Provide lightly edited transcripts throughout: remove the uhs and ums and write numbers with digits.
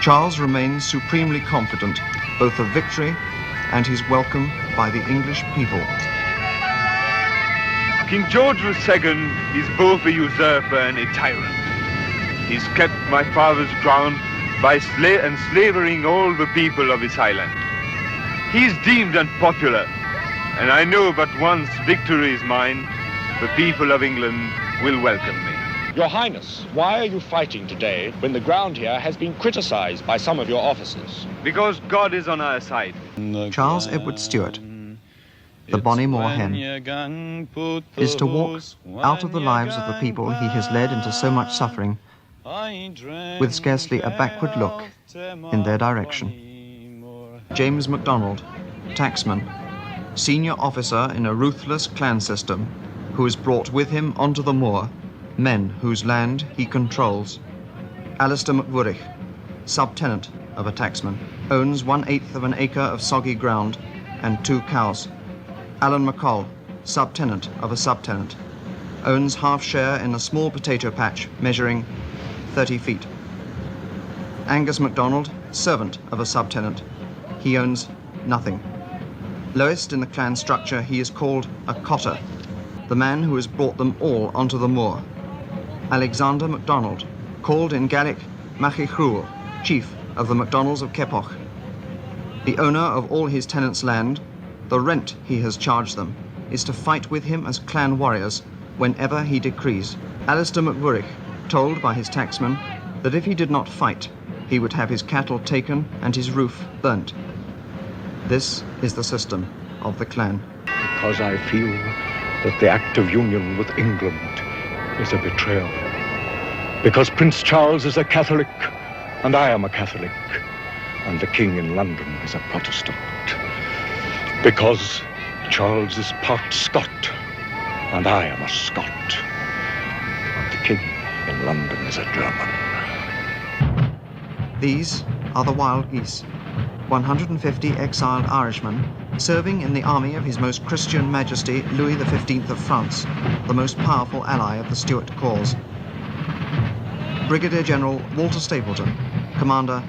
Charles remains supremely confident both of victory and his welcome by the English people. King George II is both a usurper and a tyrant. He's kept my father's crown by enslaving all the people of his island. He's deemed unpopular, and I know that once victory is mine, the people of England will welcome me. Your Highness, why are you fighting today when the ground here has been criticized by some of your officers? Because God is on our side. Charles Edward Stuart, the Bonnie Moor Hen, is to walk out of the lives of the people he has led into so much suffering with scarcely a backward look in their direction. James MacDonald, tacksman, senior officer in a ruthless clan system, who has brought with him onto the moor men whose land he controls. Alistair MacWurrich, subtenant of a tacksman, owns 1/8 of an acre of soggy ground and 2 cows. Alan McColl, subtenant of a subtenant, owns half share in a small potato patch measuring 30 feet. Angus MacDonald, servant of a subtenant, he owns nothing. Lowest in the clan structure, he is called a cotter, the man who has brought them all onto the moor. Alexander MacDonald, called in Gaelic Machichrúil, chief of the MacDonalds of Keppoch. The owner of all his tenants' land, the rent he has charged them, is to fight with him as clan warriors whenever he decrees. Alistair MacWurrich, told by his tacksman that if he did not fight, he would have his cattle taken and his roof burnt. This is the system of the clan. Because I feel that the act of union with England is a betrayal. Because Prince Charles is a Catholic, and I am a Catholic, and the King in London is a Protestant. Because Charles is part Scot, and I am a Scot, and the King in London is a German. These are the Wild Geese, 150 exiled Irishmen serving in the army of His Most Christian Majesty Louis XV of France, the most powerful ally of the Stuart cause. Brigadier General Walter Stapleton, Commander,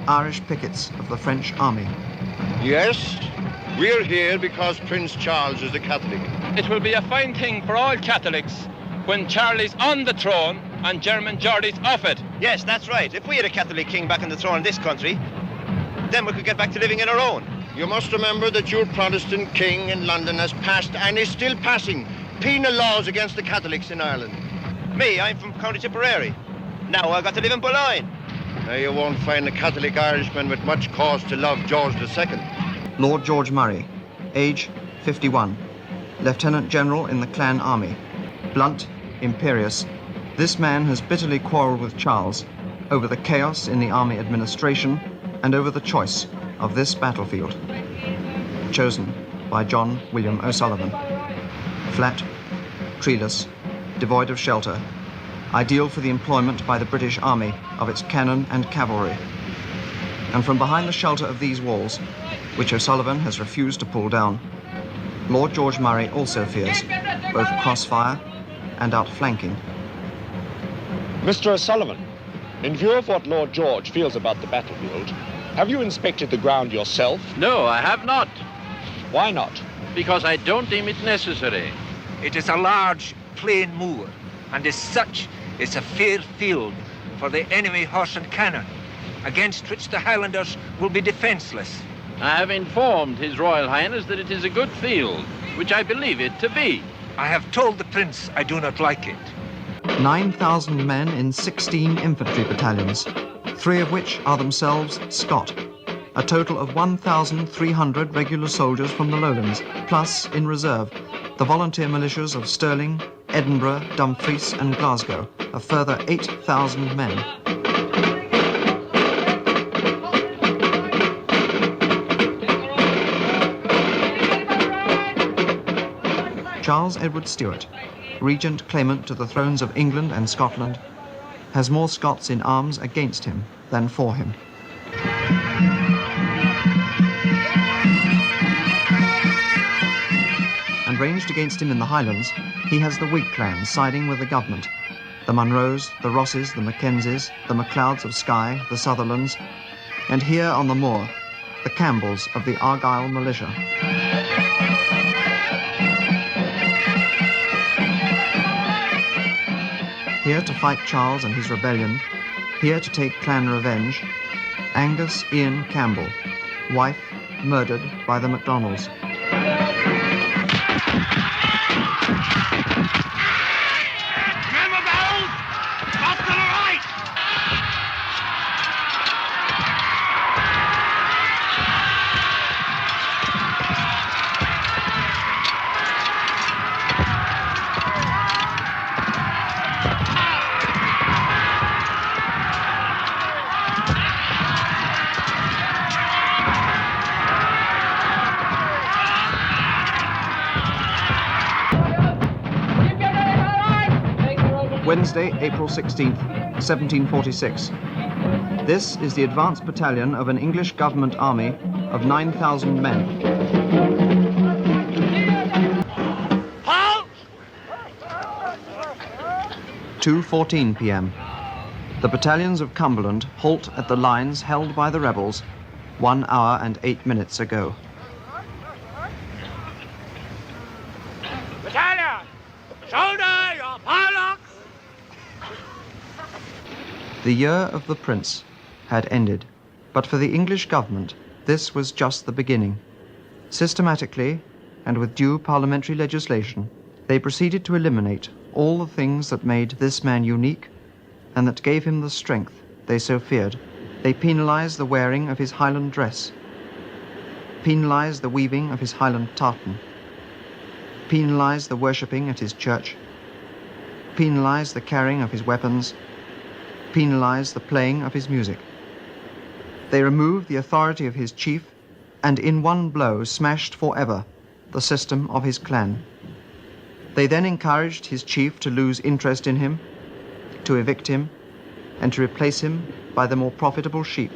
Irish Pickets of the French Army. Yes, we're here because Prince Charles is a Catholic. It will be a fine thing for all Catholics when Charlie's on the throne and German Geordie's off it. Yes, that's right. If we had a Catholic king back on the throne in this country, then we could get back to living in our own. You must remember that your Protestant king in London has passed and is still passing penal laws against the Catholics in Ireland. Me, I'm from County Tipperary. Now I've got to live in Boulogne. Now you won't find a Catholic Irishman with much cause to love George II. Lord George Murray, age 51, Lieutenant General in the Clan Army. Blunt, imperious, this man has bitterly quarrelled with Charles over the chaos in the army administration and over the choice of this battlefield. Chosen by John William O'Sullivan. Flat, treeless, devoid of shelter, ideal for the employment by the British Army of its cannon and cavalry. And from behind the shelter of these walls, which O'Sullivan has refused to pull down, Lord George Murray also fears both crossfire and outflanking. Mr. O'Sullivan, in view of what Lord George feels about the battlefield, have you inspected the ground yourself? No, I have not. Why not? Because I don't deem it necessary. It is a large, plain moor, and as such, it's a fair field for the enemy horse and cannon, against which the Highlanders will be defenceless. I have informed His Royal Highness that it is a good field, which I believe it to be. I have told the Prince I do not like it. 9,000 men in 16 infantry battalions, 3 of which are themselves Scot. A total of 1,300 regular soldiers from the Lowlands, plus, in reserve, the volunteer militias of Stirling, Edinburgh, Dumfries and Glasgow, a further 8,000 men. Charles Edward Stuart, regent claimant to the thrones of England and Scotland, has more Scots in arms against him than for him. And ranged against him in the Highlands, he has the Whig clan siding with the government, the Munros, the Rosses, the Mackenzies, the MacLeods of Skye, the Sutherlands, and here on the moor, the Campbells of the Argyll militia. Here to fight Charles and his rebellion, here to take clan revenge, Angus Ian Campbell, wife murdered by the MacDonalds. Wednesday, April 16th, 1746. This is the advance battalion of an English government army of 9,000 men. Halt! 2:14 p.m. The battalions of Cumberland halt at the lines held by the rebels 1 hour and 8 minutes ago. Battalion, shoulder your pilocks! The year of the Prince had ended, but for the English government, this was just the beginning. Systematically, and with due parliamentary legislation, they proceeded to eliminate all the things that made this man unique and that gave him the strength they so feared. They penalized the wearing of his Highland dress, penalized the weaving of his Highland tartan, penalized the worshipping at his church, penalized the carrying of his weapons, penalized the playing of his music. They removed the authority of his chief and in one blow smashed forever the system of his clan. They then encouraged his chief to lose interest in him, to evict him, and to replace him by the more profitable sheep.